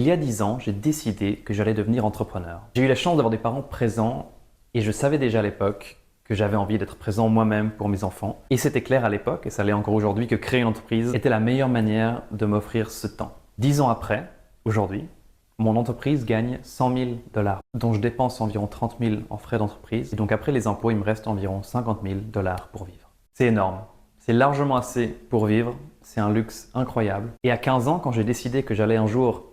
Il y a 10 ans, j'ai décidé que j'allais devenir entrepreneur. J'ai eu la chance d'avoir des parents présents et je savais déjà à l'époque que j'avais envie d'être présent moi-même pour mes enfants. Et c'était clair à l'époque, et ça l'est encore aujourd'hui, que créer une entreprise était la meilleure manière de m'offrir ce temps. 10 ans après, aujourd'hui, mon entreprise gagne 100 000 $, dont je dépense environ 30 000 en frais d'entreprise. Et donc après les impôts, il me reste environ 50 000 $ pour vivre. C'est énorme. C'est largement assez pour vivre. C'est un luxe incroyable. Et à 15 ans, quand j'ai décidé que j'allais un jour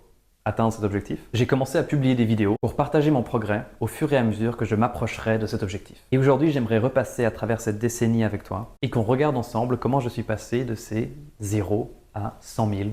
atteindre cet objectif, j'ai commencé à publier des vidéos pour partager mon progrès au fur et à mesure que je m'approcherais de cet objectif. Et aujourd'hui, j'aimerais repasser à travers cette décennie avec toi et qu'on regarde ensemble comment je suis passé de ces 0 à 100 000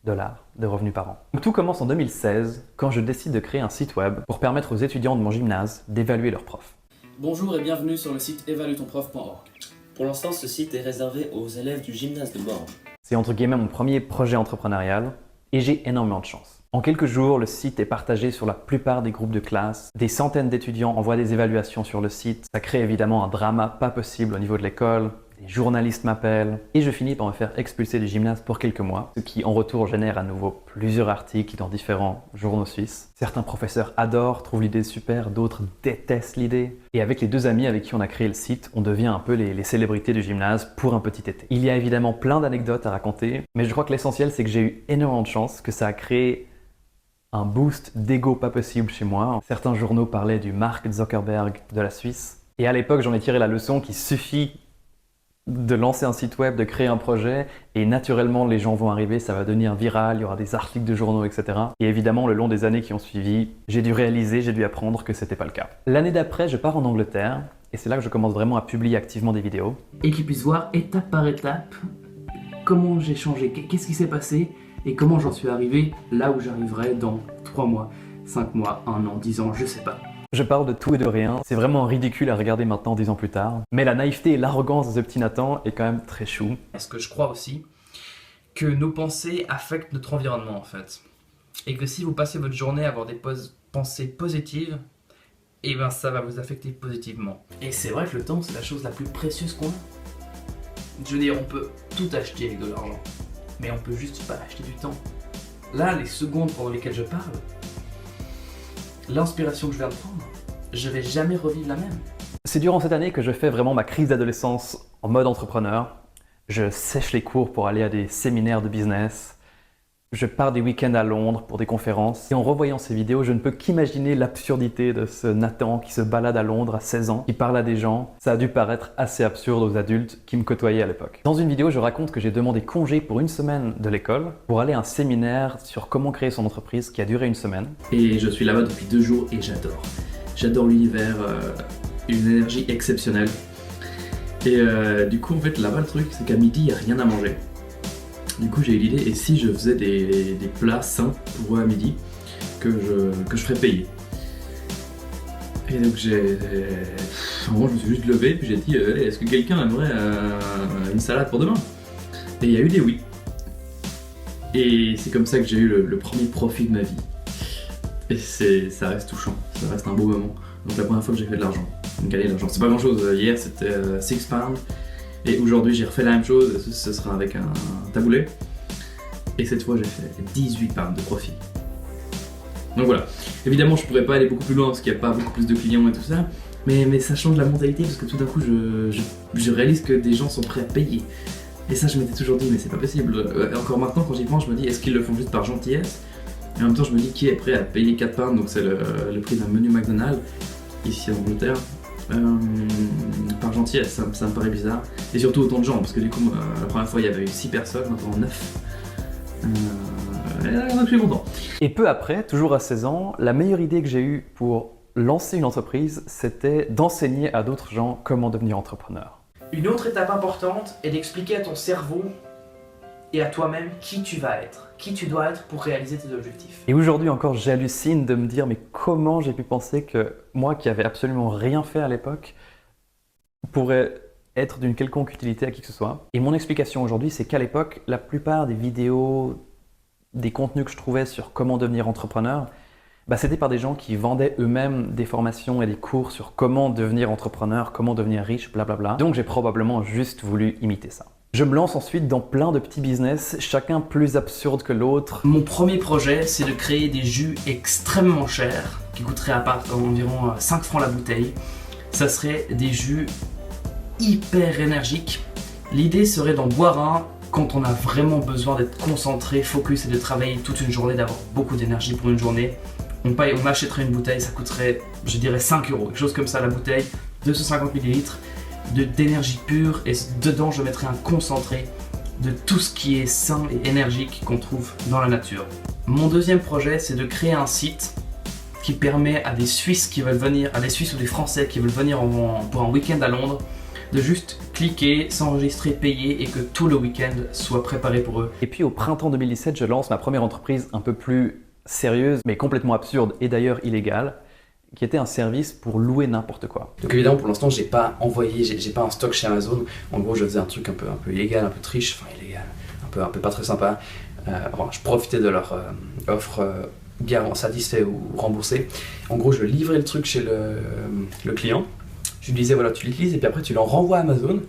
$ de revenus par an. Donc, tout commence en 2016 quand je décide de créer un site web pour permettre aux étudiants de mon gymnase d'évaluer leurs profs. Bonjour et bienvenue sur le site évaluetonprof.org. Pour l'instant, ce site est réservé aux élèves du gymnase de Morges. C'est entre guillemets mon premier projet entrepreneurial et j'ai énormément de chance. En quelques jours, le site est partagé sur la plupart des groupes de classe. Des centaines d'étudiants envoient des évaluations sur le site. Ça crée évidemment un drama pas possible au niveau de l'école. Des journalistes m'appellent et je finis par me faire expulser du gymnase pour quelques mois, ce qui en retour génère à nouveau plusieurs articles dans différents journaux suisses. Certains professeurs adorent, trouvent l'idée super, d'autres détestent l'idée. Et avec les deux amis avec qui on a créé le site, on devient un peu les célébrités du gymnase pour un petit été. Il y a évidemment plein d'anecdotes à raconter, mais je crois que l'essentiel c'est que j'ai eu énormément de chance, que ça a créé un boost d'ego pas possible chez moi. Certains journaux parlaient du Mark Zuckerberg de la Suisse. Et à l'époque, j'en ai tiré la leçon qu'il suffit de lancer un site web, de créer un projet, et naturellement les gens vont arriver, ça va devenir viral, il y aura des articles de journaux, etc. Et évidemment, le long des années qui ont suivi, j'ai dû réaliser, j'ai dû apprendre que c'était pas le cas. L'année d'après, je pars en Angleterre, et c'est là que je commence vraiment à publier activement des vidéos. Et qu'ils puissent voir étape par étape comment j'ai changé, qu'est-ce qui s'est passé et comment j'en suis arrivé là où j'arriverai dans 3 mois, 5 mois, 1 an, 10 ans, je sais pas. Je parle de tout et de rien, c'est vraiment ridicule à regarder maintenant 10 ans plus tard, mais la naïveté et l'arrogance de ce petit Nathan est quand même très chou. Est-ce que je crois aussi que nos pensées affectent notre environnement en fait, et que si vous passez votre journée à avoir des pensées positives, et ben ça va vous affecter positivement. Et c'est vrai que le temps c'est la chose la plus précieuse qu'on a. Je veux dire, on peut tout acheter avec de l'argent, mais on peut juste pas acheter du temps. Là, les secondes pendant lesquelles je parle, l'inspiration que je viens de prendre, je vais jamais revivre la même. C'est durant cette année que je fais vraiment ma crise d'adolescence en mode entrepreneur. Je sèche les cours pour aller à des séminaires de business. Je pars des week-ends à Londres pour des conférences. Et en revoyant ces vidéos, je ne peux qu'imaginer l'absurdité de ce Nathan qui se balade à Londres à 16 ans, qui parle à des gens. Ça a dû paraître assez absurde aux adultes qui me côtoyaient à l'époque. Dans une vidéo, je raconte que j'ai demandé congé pour une semaine de l'école pour aller à un séminaire sur comment créer son entreprise qui a duré une semaine. Et je suis là-bas depuis 2 jours et j'adore. J'adore l'univers, une énergie exceptionnelle. Et du coup, en fait, là-bas, le truc, c'est qu'à midi, il n'y a rien à manger. Du coup, j'ai eu l'idée, et si je faisais des plats sains pour eux à midi, que je ferais payer. Et donc, je me suis juste levé, puis j'ai dit, est-ce que quelqu'un aimerait une salade pour demain? Et il y a eu des oui. Et c'est comme ça que j'ai eu le premier profit de ma vie. Et ça reste touchant, ça reste un beau moment. Donc la première fois que j'ai fait de l'argent, gagner de l'argent. C'est pas grand chose, hier c'était 6 pounds. Et aujourd'hui j'ai refait la même chose, ce sera avec un taboulet. Et cette fois j'ai fait 18 pounds de profit. Donc voilà, évidemment je pourrais pas aller beaucoup plus loin parce qu'il n'y a pas beaucoup plus de clients et tout ça. Mais ça change la mentalité parce que tout d'un coup je réalise que des gens sont prêts à payer. Et ça je m'étais toujours dit mais c'est pas possible. Encore maintenant quand j'y pense je me dis est-ce qu'ils le font juste par gentillesse? Et en même temps je me dis qui est prêt à payer 4 pounds, donc c'est le prix d'un menu McDonald's ici en Angleterre. Par gentillesse, ça me paraît bizarre. Et surtout autant de gens, parce que du coup, la première fois il y avait eu 6 personnes, maintenant 9. Donc je suis content. Et peu après, toujours à 16 ans, la meilleure idée que j'ai eue pour lancer une entreprise, c'était d'enseigner à d'autres gens comment devenir entrepreneur. Une autre étape importante est d'expliquer à ton cerveau et à toi-même qui tu vas être, qui tu dois être pour réaliser tes objectifs. Et aujourd'hui encore, j'hallucine de me dire mais comment j'ai pu penser que moi qui avais absolument rien fait à l'époque pourrais être d'une quelconque utilité à qui que ce soit. Et mon explication aujourd'hui, c'est qu'à l'époque, la plupart des vidéos, des contenus que je trouvais sur comment devenir entrepreneur, c'était par des gens qui vendaient eux-mêmes des formations et des cours sur comment devenir entrepreneur, comment devenir riche, blablabla. Donc j'ai probablement juste voulu imiter ça. Je me lance ensuite dans plein de petits business, chacun plus absurde que l'autre. Mon premier projet, c'est de créer des jus extrêmement chers, qui coûteraient environ 5 francs la bouteille. Ça serait des jus hyper énergiques. L'idée serait d'en boire un quand on a vraiment besoin d'être concentré, focus et de travailler toute une journée, d'avoir beaucoup d'énergie pour une journée. On achèterait une bouteille, ça coûterait, je dirais 5 euros, quelque chose comme ça la bouteille, 250 ml d'énergie pure, et dedans je mettrais un concentré de tout ce qui est sain et énergique qu'on trouve dans la nature. Mon deuxième projet, c'est de créer un site qui permet à des Suisses qui veulent venir, à des Suisses ou des Français qui veulent venir pour un week-end à Londres, de juste cliquer, s'enregistrer, payer et que tout le week-end soit préparé pour eux. Et puis au printemps 2017, je lance ma première entreprise un peu plus sérieuse, mais complètement absurde et d'ailleurs illégale, qui était un service pour louer n'importe quoi. Donc évidemment pour l'instant j'ai pas un stock chez Amazon. En gros je faisais un truc un peu illégal, un peu triche, enfin illégal, un peu pas très sympa. Je profitais de leur offre satisfait ou remboursé. En gros je livrais le truc chez le client. Je lui disais voilà tu l'utilises et puis après tu l'en renvoies à Amazon.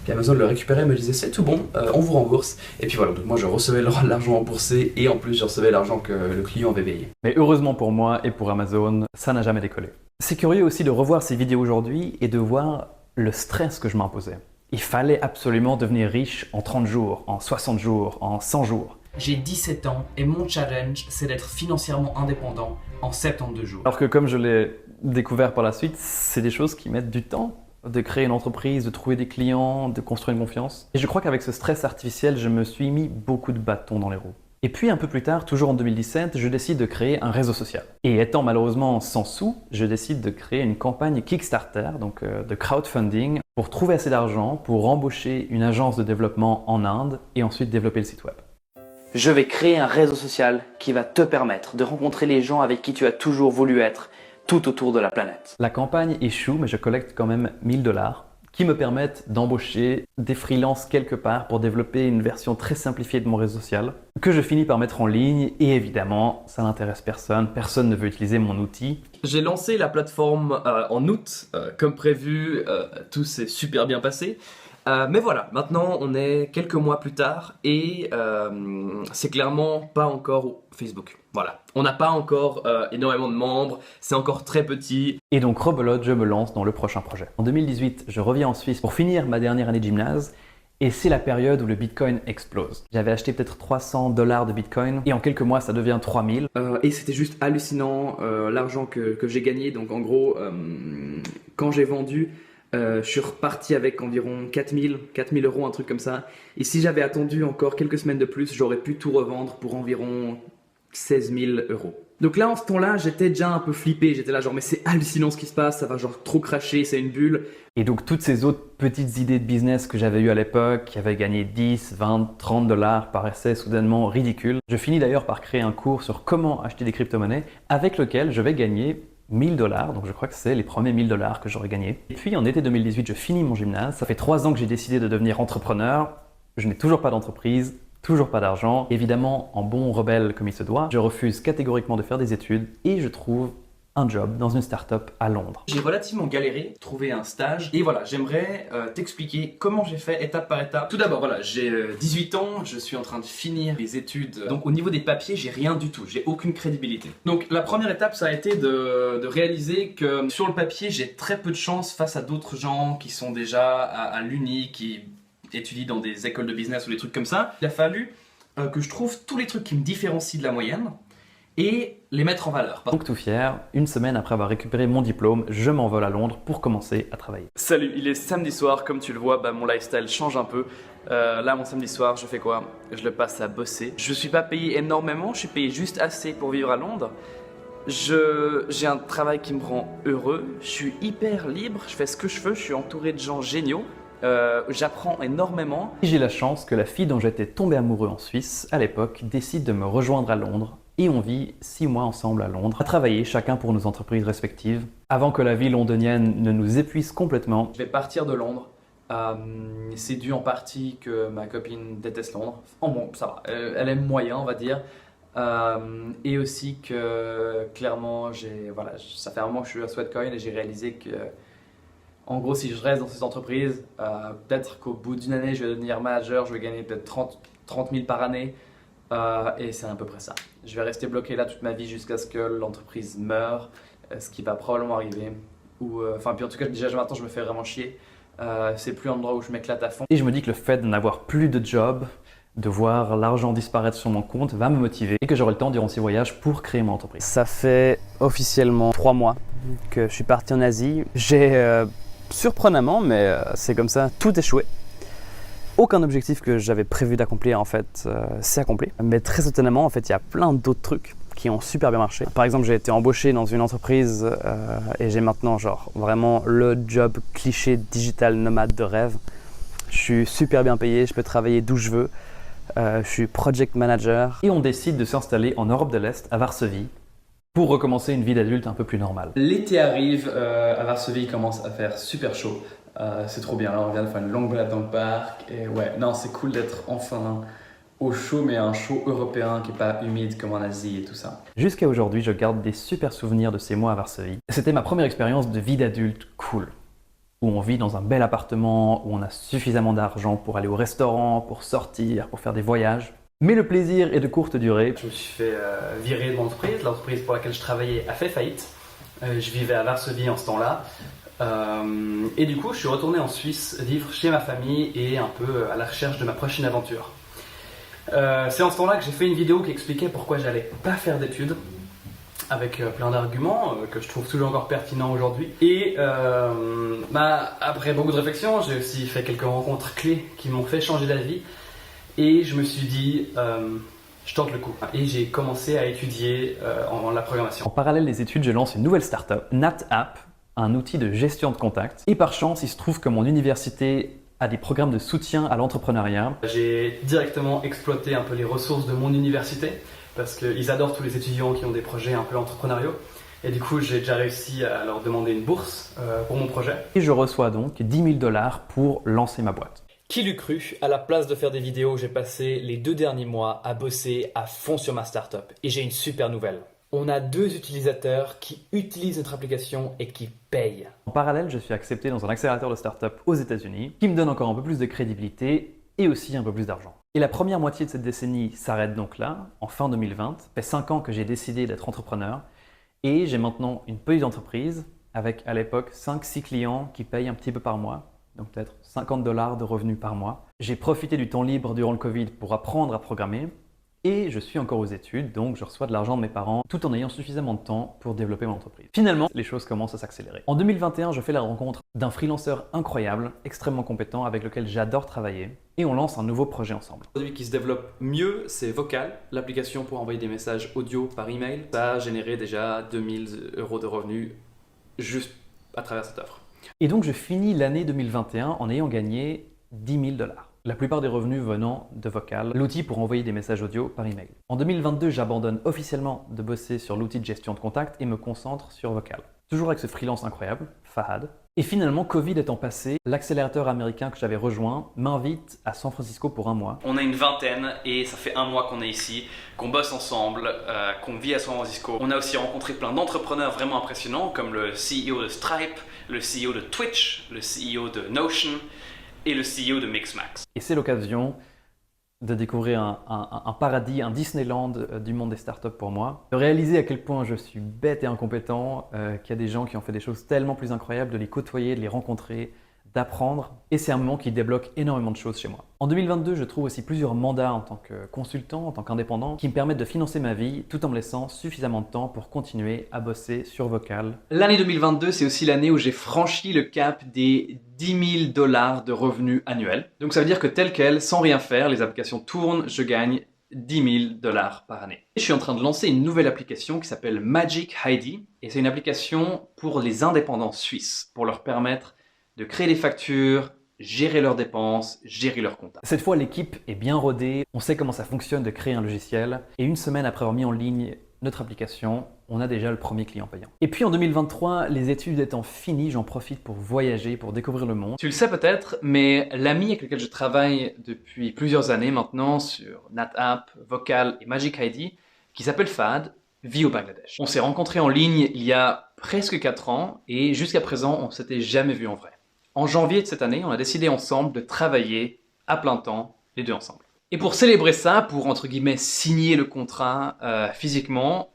Puis Amazon le récupérait et me disait c'est tout bon, on vous rembourse. Et puis voilà, donc moi je recevais l'argent remboursé et en plus je recevais l'argent que le client avait payé. Mais heureusement pour moi et pour Amazon, ça n'a jamais décollé. C'est curieux aussi de revoir ces vidéos aujourd'hui et de voir le stress que je m'imposais. Il fallait absolument devenir riche en 30 jours, en 60 jours, en 100 jours. J'ai 17 ans et mon challenge c'est d'être financièrement indépendant en 72 jours. Alors que comme je l'ai découvert par la suite, c'est des choses qui mettent du temps. De créer une entreprise, de trouver des clients, de construire une confiance. Et je crois qu'avec ce stress artificiel, je me suis mis beaucoup de bâtons dans les roues. Et puis un peu plus tard, toujours en 2017, je décide de créer un réseau social. Et étant malheureusement sans sous, je décide de créer une campagne Kickstarter, donc de crowdfunding, pour trouver assez d'argent pour embaucher une agence de développement en Inde et ensuite développer le site web. Je vais créer un réseau social qui va te permettre de rencontrer les gens avec qui tu as toujours voulu être, tout autour de la planète. La campagne échoue, mais je collecte quand même 1 000 $ qui me permettent d'embaucher des freelances quelque part pour développer une version très simplifiée de mon réseau social que je finis par mettre en ligne et évidemment, ça n'intéresse personne, personne ne veut utiliser mon outil. J'ai lancé la plateforme en août, comme prévu, tout s'est super bien passé. Mais voilà, maintenant on est quelques mois plus tard et c'est clairement pas encore Facebook. Voilà, on n'a pas encore énormément de membres, c'est encore très petit. Et donc rebelote, je me lance dans le prochain projet. En 2018, je reviens en Suisse pour finir ma dernière année de gymnase et c'est la période où le Bitcoin explose. J'avais acheté peut-être 300 $ de Bitcoin et en quelques mois ça devient 3000. Et c'était juste hallucinant l'argent que j'ai gagné. Donc en gros, quand j'ai vendu, je suis reparti avec environ 4000 €, un truc comme ça. Et si j'avais attendu encore quelques semaines de plus, j'aurais pu tout revendre pour environ 16 000 €. Donc là, en ce temps-là, j'étais déjà un peu flippé. J'étais là genre, mais c'est hallucinant ce qui se passe, ça va genre trop cracher, c'est une bulle. Et donc toutes ces autres petites idées de business que j'avais eues à l'époque, qui avaient gagné 10, 20, 30 $, paraissaient soudainement ridicules. Je finis d'ailleurs par créer un cours sur comment acheter des crypto-monnaies avec lequel je vais gagner 1 000 $, donc je crois que c'est les premiers 1 000 $ que j'aurais gagné. Et puis en été 2018, je finis mon gymnase. Ça fait 3 ans que j'ai décidé de devenir entrepreneur. Je n'ai toujours pas d'entreprise, toujours pas d'argent. Évidemment, en bon rebelle comme il se doit, je refuse catégoriquement de faire des études et je trouve un job dans une start-up à Londres. J'ai relativement galéré, trouvé un stage et voilà, j'aimerais t'expliquer comment j'ai fait étape par étape. Tout d'abord, voilà, j'ai 18 ans, je suis en train de finir les études. Donc au niveau des papiers, j'ai rien du tout, j'ai aucune crédibilité. Donc la première étape, ça a été de réaliser que sur le papier, j'ai très peu de chance face à d'autres gens qui sont déjà à l'Uni, qui étudient dans des écoles de business ou des trucs comme ça. Il a fallu que je trouve tous les trucs qui me différencient de la moyenne et les mettre en valeur. Donc tout fier, une semaine après avoir récupéré mon diplôme, je m'envole à Londres pour commencer à travailler. Salut, il est samedi soir, comme tu le vois, mon lifestyle change un peu. Là, mon samedi soir, je fais quoi? Je le passe à bosser. Je suis pas payé énormément, je suis payé juste assez pour vivre à Londres. J'ai un travail qui me rend heureux, je suis hyper libre, je fais ce que je veux, je suis entouré de gens géniaux. J'apprends énormément. J'ai la chance que la fille dont j'étais tombé amoureux en Suisse à l'époque décide de me rejoindre à Londres et on vit 6 mois ensemble à Londres, à travailler chacun pour nos entreprises respectives, avant que la vie londonienne ne nous épuise complètement. Je vais partir de Londres. C'est dû en partie que ma copine déteste Londres. Oh bon, ça va, elle aime moyen, on va dire. Et aussi que clairement, ça fait un moment que je suis à Sweatcoin et j'ai réalisé que En gros, si je reste dans cette entreprise, peut-être qu'au bout d'une année, je vais devenir manager, je vais gagner peut-être 30 000 par année. Et c'est à peu près ça. Je vais rester bloqué là toute ma vie jusqu'à ce que l'entreprise meure, ce qui va probablement arriver. Puis en tout cas, déjà maintenant, je me fais vraiment chier. C'est plus un endroit où je m'éclate à fond. Et je me dis que le fait de n'avoir plus de job, de voir l'argent disparaître sur mon compte, va me motiver et que j'aurai le temps durant ces voyages pour créer mon entreprise. Ça fait officiellement 3 mois que je suis parti en Asie. J'ai, surprenamment, mais c'est comme ça, tout échoué. Aucun objectif que j'avais prévu d'accomplir en fait s'est accompli. Mais très étonnamment, en fait, il y a plein d'autres trucs qui ont super bien marché. Par exemple, j'ai été embauché dans une entreprise et j'ai maintenant genre vraiment le job cliché digital nomade de rêve. Je suis super bien payé, je peux travailler d'où je veux. Je suis project manager. Et on décide de s'installer en Europe de l'Est, à Varsovie, pour recommencer une vie d'adulte un peu plus normale. L'été arrive, à Varsovie il commence à faire super chaud. C'est trop bien, là on vient de faire une longue balade dans le parc et ouais, non c'est cool d'être enfin au chaud, mais un chaud européen qui n'est pas humide comme en Asie et tout ça. Jusqu'à aujourd'hui, je garde des super souvenirs de ces mois à Varsovie. C'était ma première expérience de vie d'adulte cool, où on vit dans un bel appartement, où on a suffisamment d'argent pour aller au restaurant, pour sortir, pour faire des voyages. Mais le plaisir est de courte durée. Je me suis fait virer de mon entreprise. L'entreprise pour laquelle je travaillais a fait faillite. Je vivais à Varsovie en ce temps-là. Et du coup, je suis retourné en Suisse vivre chez ma famille et un peu à la recherche de ma prochaine aventure. C'est en ce temps-là que j'ai fait une vidéo qui expliquait pourquoi j'allais pas faire d'études, avec plein d'arguments que je trouve toujours encore pertinents aujourd'hui. Et après beaucoup de réflexion, j'ai aussi fait quelques rencontres clés qui m'ont fait changer d'avis. Et je me suis dit, je tente le coup. Et j'ai commencé à étudier en la programmation. En parallèle des études, je lance une nouvelle startup, NatApp, un outil de gestion de contacts. Et par chance, il se trouve que mon université a des programmes de soutien à l'entrepreneuriat. J'ai directement exploité un peu les ressources de mon université parce qu'ils adorent tous les étudiants qui ont des projets un peu entrepreneuriaux. Et du coup, j'ai déjà réussi à leur demander une bourse pour mon projet. Et je reçois donc 10 000 $ pour lancer ma boîte. Qui l'eût cru, à la place de faire des vidéos, j'ai passé les 2 derniers mois à bosser à fond sur ma startup. Et j'ai une super nouvelle. On a 2 utilisateurs qui utilisent notre application et qui payent. En parallèle, je suis accepté dans un accélérateur de start-up aux États-Unis qui me donne encore un peu plus de crédibilité et aussi un peu plus d'argent. Et la première moitié de cette décennie s'arrête donc là, en fin 2020. Ça fait 5 ans que j'ai décidé d'être entrepreneur et j'ai maintenant une petite entreprise avec à l'époque 5-6 clients qui payent un petit peu par mois, donc peut-être 50 $ de revenus par mois. J'ai profité du temps libre durant le Covid pour apprendre à programmer. Et je suis encore aux études, donc je reçois de l'argent de mes parents tout en ayant suffisamment de temps pour développer mon entreprise. Finalement, les choses commencent à s'accélérer. En 2021, je fais la rencontre d'un freelanceur incroyable, extrêmement compétent, avec lequel j'adore travailler, et on lance un nouveau projet ensemble. Le produit qui se développe mieux, c'est Vocal, l'application pour envoyer des messages audio par email. Ça a généré déjà 2 000 € de revenus juste à travers cette offre. Et donc je finis l'année 2021 en ayant gagné 10 000 $. La plupart des revenus venant de Vocal, l'outil pour envoyer des messages audio par email. En 2022, j'abandonne officiellement de bosser sur l'outil de gestion de contact et me concentre sur Vocal. Toujours avec ce freelance incroyable, Fahad. Et finalement, Covid étant passé, l'accélérateur américain que j'avais rejoint m'invite à San Francisco pour 1 mois. On a une vingtaine et ça fait 1 mois qu'on est ici, qu'on bosse ensemble, qu'on vit à San Francisco. On a aussi rencontré plein d'entrepreneurs vraiment impressionnants comme le CEO de Stripe, le CEO de Twitch, le CEO de Notion et le CEO de Mixmax. Et c'est l'occasion de découvrir un paradis, un Disneyland du monde des startups pour moi. De réaliser à quel point je suis bête et incompétent, qu'il y a des gens qui ont fait des choses tellement plus incroyables, de les côtoyer, de les rencontrer, d'apprendre. Et c'est un moment qui débloque énormément de choses chez moi. En 2022, je trouve aussi plusieurs mandats en tant que consultant, en tant qu'indépendant, qui me permettent de financer ma vie tout en me laissant suffisamment de temps pour continuer à bosser sur Vocal. L'année 2022, c'est aussi l'année où j'ai franchi le cap des 10 000 $ de revenus annuels. Donc ça veut dire que tel quel, sans rien faire, les applications tournent, je gagne 10 000 $ par année. Et je suis en train de lancer une nouvelle application qui s'appelle Magic Heidi. Et c'est une application pour les indépendants suisses, pour leur permettre de créer des factures, gérer leurs dépenses, gérer leurs comptes. Cette fois, l'équipe est bien rodée, on sait comment ça fonctionne de créer un logiciel, et 1 semaine après avoir mis en ligne notre application, on a déjà le premier client payant. Et puis en 2023, les études étant finies, j'en profite pour voyager, pour découvrir le monde. Tu le sais peut-être, mais l'ami avec lequel je travaille depuis plusieurs années maintenant sur NatApp, Vocal et Magic Heidi, qui s'appelle Fahad, vit au Bangladesh. On s'est rencontrés en ligne il y a presque 4 ans, et jusqu'à présent, on s'était jamais vu en vrai. En janvier de cette année, on a décidé ensemble de travailler à plein temps, les deux ensemble. Et pour célébrer ça, pour entre guillemets signer le contrat physiquement,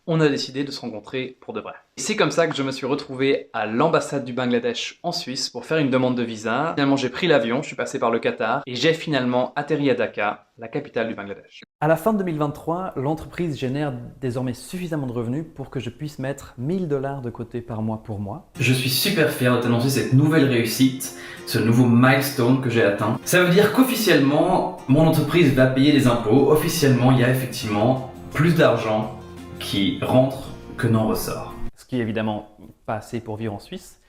on a décidé de se rencontrer pour de vrai. Et c'est comme ça que je me suis retrouvé à l'ambassade du Bangladesh en Suisse pour faire une demande de visa. Finalement, j'ai pris l'avion, je suis passé par le Qatar et j'ai finalement atterri à Dhaka, la capitale du Bangladesh. À la fin de 2023, l'entreprise génère désormais suffisamment de revenus pour que je puisse mettre 1000 $ de côté par mois pour moi. Je suis super fier de t'annoncer cette nouvelle réussite, ce nouveau milestone que j'ai atteint. Ça veut dire qu'officiellement, mon entreprise va payer les impôts. Officiellement, il y a effectivement plus d'argent qui rentre que n'en ressort. Ce qui est évidemment pas assez pour vivre en Suisse.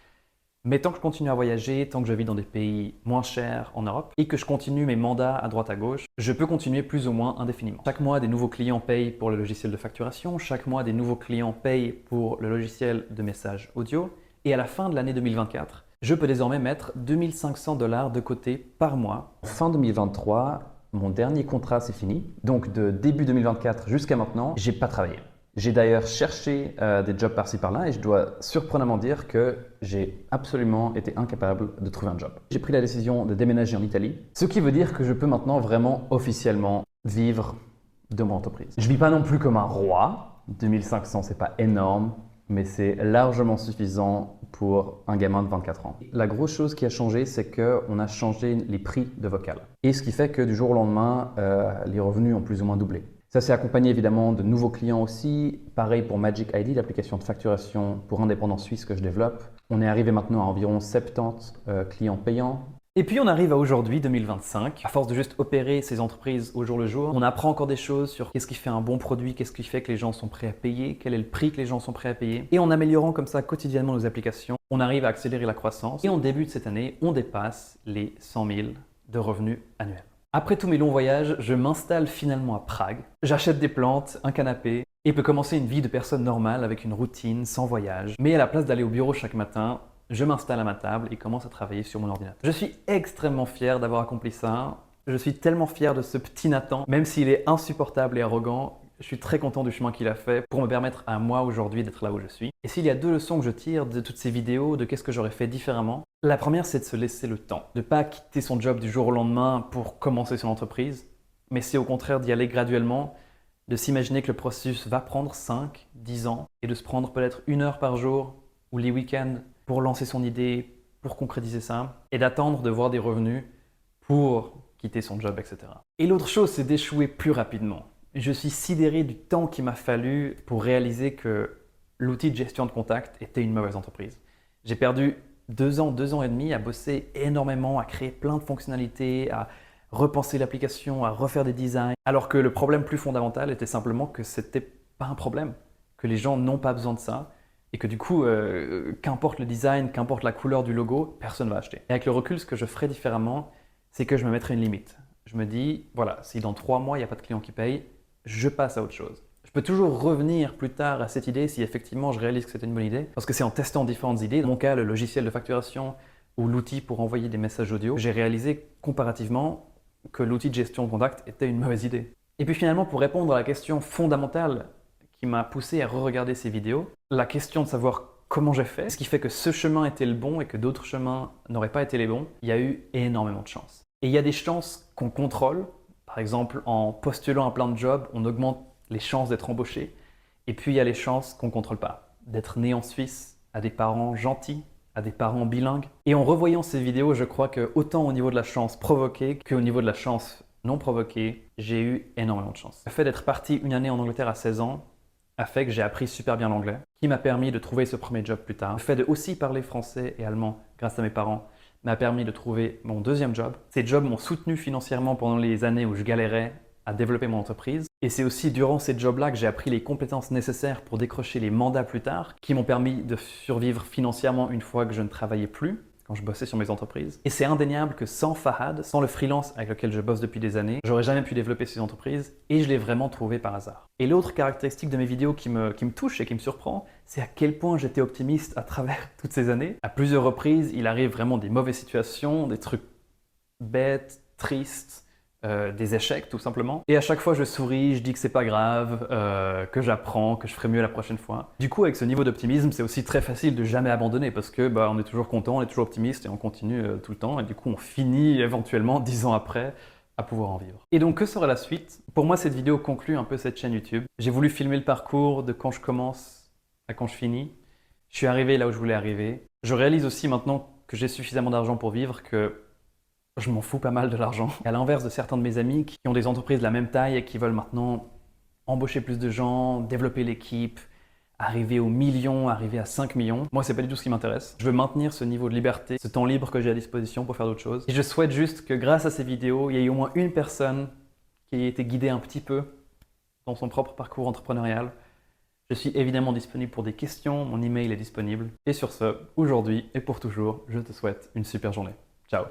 Mais tant que je continue à voyager, tant que je vis dans des pays moins chers en Europe et que je continue mes mandats à droite à gauche, je peux continuer plus ou moins indéfiniment. Chaque mois, des nouveaux clients payent pour le logiciel de facturation. Chaque mois, des nouveaux clients payent pour le logiciel de message audio. Et à la fin de l'année 2024, je peux désormais mettre 2500 $ de côté par mois. Fin 2023, mon dernier contrat c'est fini. Donc de début 2024 jusqu'à maintenant, j'ai pas travaillé. J'ai d'ailleurs cherché des jobs par-ci par-là et je dois surprenamment dire que j'ai absolument été incapable de trouver un job. J'ai pris la décision de déménager en Italie, ce qui veut dire que je peux maintenant vraiment officiellement vivre de mon entreprise. Je vis pas non plus comme un roi. 2500 c'est pas énorme, mais c'est largement suffisant pour un gamin de 24 ans. La grosse chose qui a changé, c'est qu'on a changé les prix de vocal. Et ce qui fait que du jour au lendemain, les revenus ont plus ou moins doublé. Ça s'est accompagné évidemment de nouveaux clients aussi. Pareil pour Magic ID, l'application de facturation pour indépendants suisses que je développe. On est arrivé maintenant à environ 70 clients payants. Et puis on arrive à aujourd'hui, 2025. À force de juste opérer ces entreprises au jour le jour, on apprend encore des choses sur qu'est-ce qui fait un bon produit, qu'est-ce qui fait que les gens sont prêts à payer, quel est le prix que les gens sont prêts à payer. Et en améliorant comme ça quotidiennement nos applications, on arrive à accélérer la croissance. Et en début de cette année, on dépasse les 100 000 de revenus annuels. Après tous mes longs voyages, je m'installe finalement à Prague. J'achète des plantes, un canapé et peux commencer une vie de personne normale avec une routine, sans voyage. Mais à la place d'aller au bureau chaque matin, je m'installe à ma table et commence à travailler sur mon ordinateur. Je suis extrêmement fier d'avoir accompli ça. Je suis tellement fier de ce petit Nathan, même s'il est insupportable et arrogant. Je suis très content du chemin qu'il a fait pour me permettre à moi aujourd'hui d'être là où je suis. Et s'il y a deux leçons que je tire de toutes ces vidéos, de qu'est-ce que j'aurais fait différemment, la première c'est de se laisser le temps, de ne pas quitter son job du jour au lendemain pour commencer son entreprise, mais c'est au contraire d'y aller graduellement, de s'imaginer que le processus va prendre 5, 10 ans et de se prendre peut-être 1 heure par jour ou les week-ends pour lancer son idée, pour concrétiser ça et d'attendre de voir des revenus pour quitter son job, etc. Et l'autre chose c'est d'échouer plus rapidement. Je suis sidéré du temps qu'il m'a fallu pour réaliser que l'outil de gestion de contact était une mauvaise entreprise. J'ai perdu 2 ans, 2 ans et demi à bosser énormément, à créer plein de fonctionnalités, à repenser l'application, à refaire des designs, alors que le problème plus fondamental était simplement que c'était pas un problème, que les gens n'ont pas besoin de ça et que du coup, qu'importe le design, qu'importe la couleur du logo, personne ne va acheter. Et avec le recul, ce que je ferais différemment, c'est que je me mettrais une limite. Je me dis, voilà, si dans 3 mois, il n'y a pas de client qui paye, je passe à autre chose. Je peux toujours revenir plus tard à cette idée si effectivement je réalise que c'était une bonne idée, parce que c'est en testant différentes idées, dans mon cas le logiciel de facturation ou l'outil pour envoyer des messages audio, j'ai réalisé comparativement que l'outil de gestion de contact était une mauvaise idée. Et puis finalement, pour répondre à la question fondamentale qui m'a poussé à re-regarder ces vidéos, la question de savoir comment j'ai fait, ce qui fait que ce chemin était le bon et que d'autres chemins n'auraient pas été les bons, il y a eu énormément de chance. Et il y a des chances qu'on contrôle. Par exemple, en postulant à plein de jobs, on augmente les chances d'être embauché. Et puis, il y a les chances qu'on ne contrôle pas. D'être né en Suisse, à des parents gentils, à des parents bilingues. Et en revoyant ces vidéos, je crois que autant au niveau de la chance provoquée qu'au niveau de la chance non provoquée, j'ai eu énormément de chance. Le fait d'être parti une année en Angleterre à 16 ans a fait que j'ai appris super bien l'anglais, qui m'a permis de trouver ce premier job plus tard. Le fait de aussi parler français et allemand grâce à mes parents m'a permis de trouver mon deuxième job. Ces jobs m'ont soutenu financièrement pendant les années où je galérais à développer mon entreprise. Et c'est aussi durant ces jobs-là que j'ai appris les compétences nécessaires pour décrocher les mandats plus tard, qui m'ont permis de survivre financièrement une fois que je ne travaillais plus, quand je bossais sur mes entreprises. Et c'est indéniable que sans Fahad, sans le freelance avec lequel je bosse depuis des années, j'aurais jamais pu développer ces entreprises et je l'ai vraiment trouvé par hasard. Et l'autre caractéristique de mes vidéos qui me touche et qui me surprend, c'est à quel point j'étais optimiste à travers toutes ces années. À plusieurs reprises, il arrive vraiment des mauvaises situations, des trucs bêtes, tristes, des échecs tout simplement. Et à chaque fois je souris, je dis que c'est pas grave, que j'apprends, que je ferai mieux la prochaine fois. Du coup avec ce niveau d'optimisme c'est aussi très facile de jamais abandonner parce que on est toujours content, on est toujours optimiste et on continue tout le temps et du coup on finit éventuellement 10 ans après à pouvoir en vivre. Et donc que sera la suite? Pour moi cette vidéo conclut un peu cette chaîne YouTube. J'ai voulu filmer le parcours de quand je commence à quand je finis. Je suis arrivé là où je voulais arriver. Je réalise aussi maintenant que j'ai suffisamment d'argent pour vivre que je m'en fous pas mal de l'argent. À l'inverse de certains de mes amis qui ont des entreprises de la même taille et qui veulent maintenant embaucher plus de gens, développer l'équipe, arriver aux millions, arriver à 5 millions. Moi, c'est pas du tout ce qui m'intéresse. Je veux maintenir ce niveau de liberté, ce temps libre que j'ai à disposition pour faire d'autres choses. Et je souhaite juste que grâce à ces vidéos, il y ait au moins une personne qui ait été guidée un petit peu dans son propre parcours entrepreneurial. Je suis évidemment disponible pour des questions, mon email est disponible. Et sur ce, aujourd'hui et pour toujours, je te souhaite une super journée. Ciao!